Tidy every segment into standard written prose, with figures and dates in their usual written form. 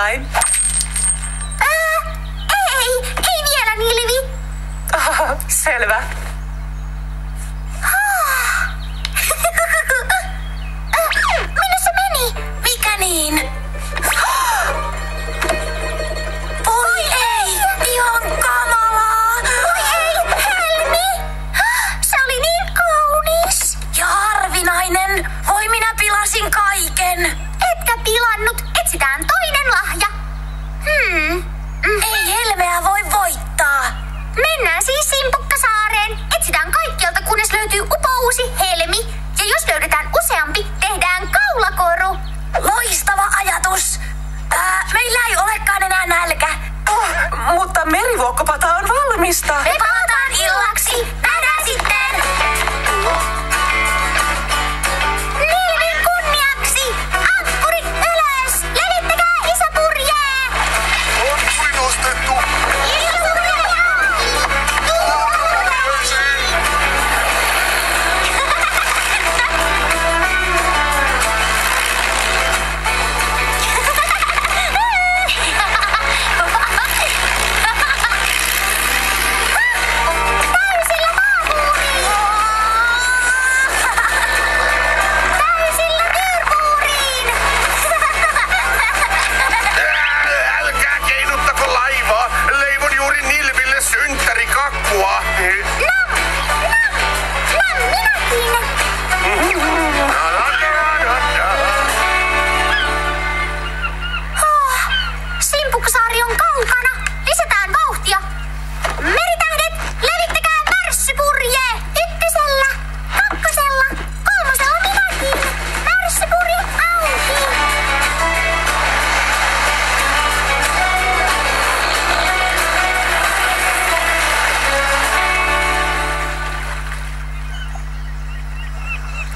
jotain? Ei vielä, Nilvi. Selvä. Minne se meni? Mikä niin? Oi ei! Ihan kamalaa! Oi ei, Helmi! Se oli niin kaunis. Ja harvinainen! Voi minä pilasin kaiken! Etkä pilannut. Etsitään toinen lahja. Ei Helmeä voi voittaa! Mennään siis Simpukkasaareen. Etsitään kaikkialta, kunnes löytyy upouusi Helmi. Ja jos löydetään useampi, tehdään kaulakoru. Loistava ajatus! Meillä ei olekaan enää nälkä. Mutta merivuokkopata on valmista. Me palataan illaksi. Nähdään sitten. Nilvin kunniaksi. Ankkurit ylös. Levittäkää iso purjee. On kuin nostettu. Iso purjee. Täysillä maapuuriin. Täysillä kyyrpuuriin. Älkää keinuttako laivaa. Leivon juuri Nilville synttärikakkua. Nam, minäkin. Simpukkasaari on kaukana. Lisätään vauhtia. Meritähdet, levittäkää märssypurjee. Ykkösellä, kakkosella, kolmosella minäkin. Märssypurje auki.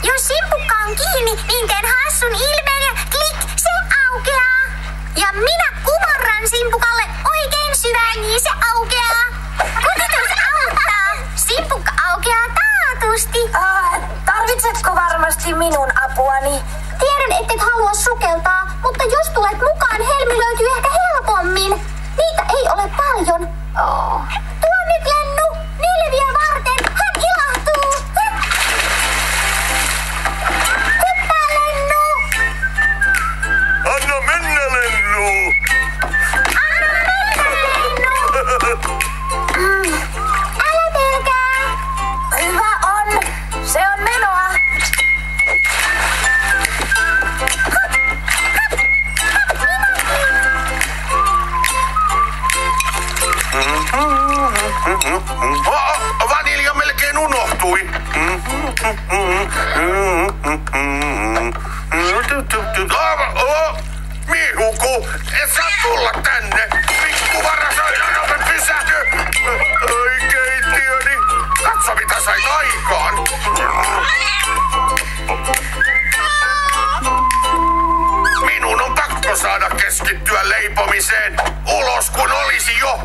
Jos simpukka on kiinni, niin teen hassun ilmeen ja klik, se aukeaa. Ja minä kumarran simpukalle oikein syvään, niin se aukeaa. Kutitus auttaa. Simpukka aukeaa taatusti. Tarvitsetko varmasti minun apuani? Tiedän, ettet halua sukeltaa, mutta jos tulet mukaan, Helmi löytyy ehkä helpommin. Niitä ei ole paljon. Tuo nyt, Lennu. Nilviä varten. Hän ilahtuu. Hyppää, Lennu. Anna mennä, Lennu. Anna mennä, Lennu. Älä pelkää. Hyvä on! Se on menoa! Vanilja melkein unohtui. Mihuku, et saa tulla tänne. Pikku varasoidaan, pysähdy. Ai keittiöni. Katso mitä sait aikaan. Minun on pakko saada keskittyä leipomiseen. Ulos kun olisi jo.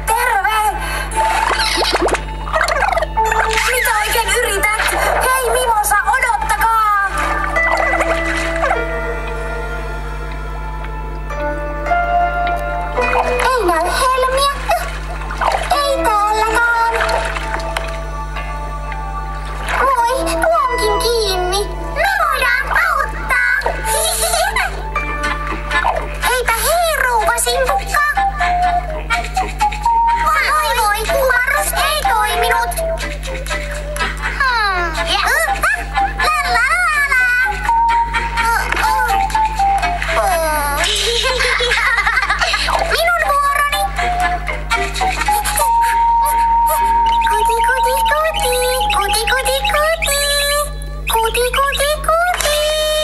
Terve! Mitä oikein yrität? Hei Mimosa, odottakaa! Ei näy Helmiä. Ei täälläkään. Voi, tuo onkin kiinni. Me voidaan auttaa. Heipä hei, rouva Simpukka. Voi, kumarrus ei toiminut. Minun vuoroni. Kuti, kuti, kuti. Kuti, kuti, kuti. Kuti, kuti, kuti.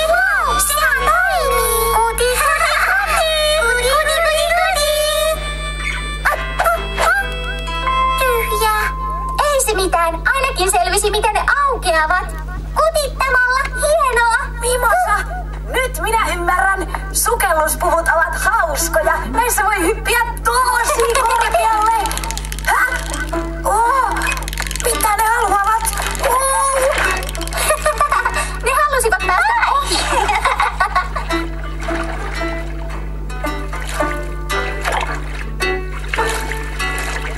Wow, sehän toimii. Kuti, kuti, kuti. Kuti, kuti, kuti, kuti. Tyhjää. Ei se mitään. Ainakin selvisi, miten ne aukeavat. Kuti, Nyt minä ymmärrän. Sukelluspuvut ovat hauskoja. Näissä voi hyppiä tosi korkealle. Häh? Oh, mitä ne haluavat? Oh. Ne halusivat päästä ohi.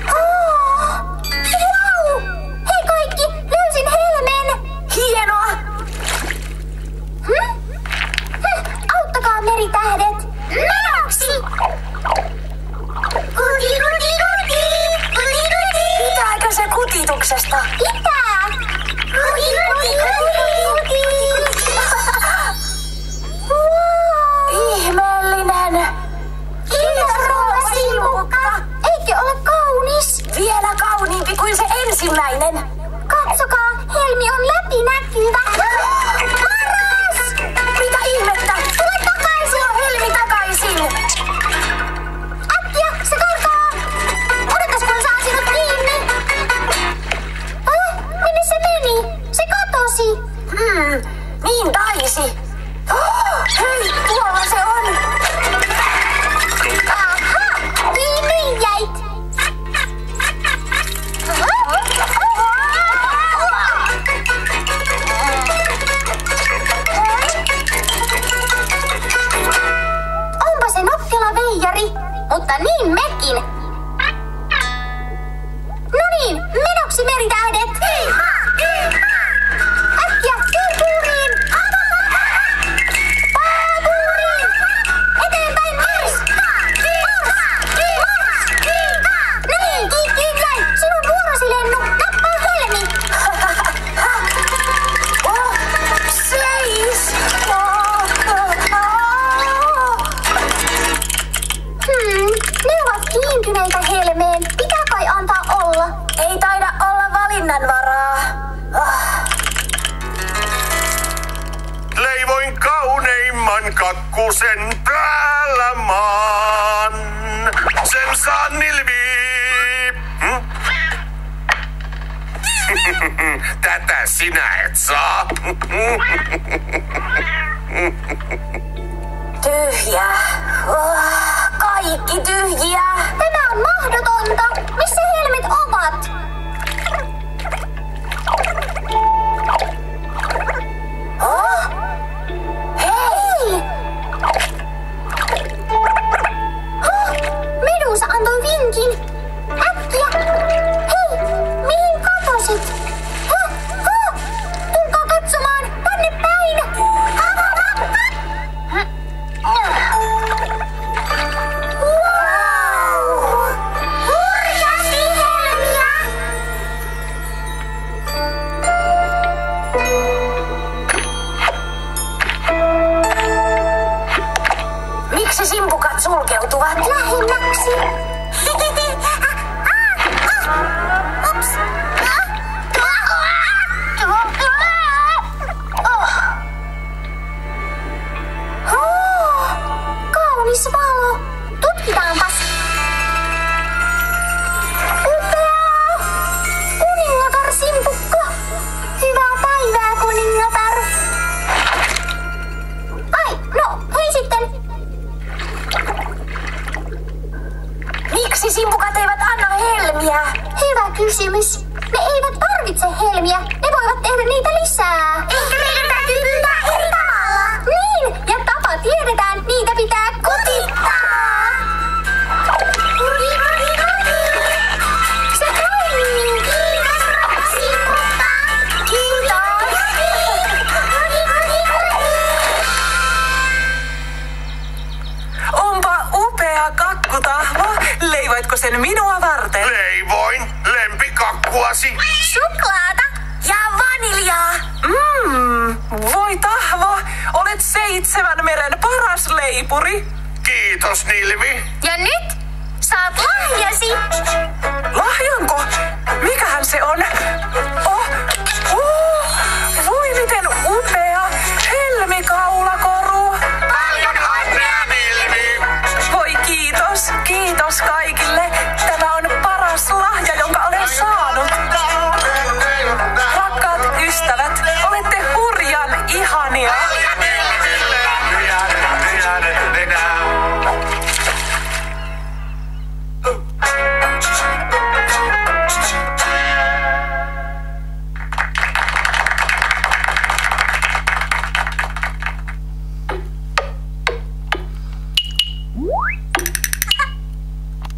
Wow! Hei kaikki, löysin helmen. Hienoa. Auttakaa meritähdet. Menoksi! Kuti, kuti, kuti! Kuti, kuti! Pitääkö se kutituksesta? Pitää! Kuti, kuti, kuti! Ihmeellinen. Kiitos, rouva Simpukka! Eikö ole kaunis? Vielä kauniimpi kuin se ensimmäinen. Katsokaa, helmi on läpinäkyvä. Paras! Mitä ihmettä? Tule takaisin! Tuo helmi takaisin. Äkkiä, se karkaa! Odotas, kun saa sinut kiinni! Minne se meni? Se katosi! Niin taisi. Oh, hei, tuolla se on. Aha! Kiinni jäit! Onpa se nokkela veijari, mutta niin mekin. No niin, menoksi meritähdet! Äkkiä, purpuuriin! Paapuuriin! Eteenpäin mars! No niin, kiinni jäi! Sinun vuorosi, Lennu! Nappaa helmi! Oh, seis. Ne ovat kiintyneitä helmeen. Pitää kai antaa olla. Ei taida olla valinnanvaraa. Leivoin kauneimman kakkusen täällä maan. Sen saan Nilvi. Tätä sinä et saa. Tyhjä. Kaikki tyhjiä. Tämä on mahdotonta. Missä helmet ovat? Oh? Hei! Medusa antoi vinkin. Äkkiä! Hei! Mihin katosit? Tulkaa katsomaan! Tänne päin! Wow! Hurjasti helmiä! Miksi simpukat sulkeutuvat? Lähemmäksi! Ups! Kaunis valo! Tutkitaanpas! Upeaa! Kuningatar Simpukka! Hyvää päivää, kuningatar! Ai, no, hei sitten! Miksi simpukat eivät anna helmiä? Hyvä kysymys. Ne eivät tarvitse helmiä. Ne voivat tehdä niitä lisää. Ehkä meidän täytyy pyytää eri tavalla. Niin, ja tapa tiedetään. Niitä pitää kutittaa. Kuti, kuti, kuti. Se toimii. Kiitos, rouva Simpukka. Kiitos. Kuti, kuti, kuti. Onpa upea kakkutahvo. Leivoitko sen minua varten? Leivoin lempikakkuasi. Suklaata. Ja vaniljaa. Voi tahvo, olet 7 meren paras leipuri. Kiitos Nilvi. Ja nyt saat lahjasi.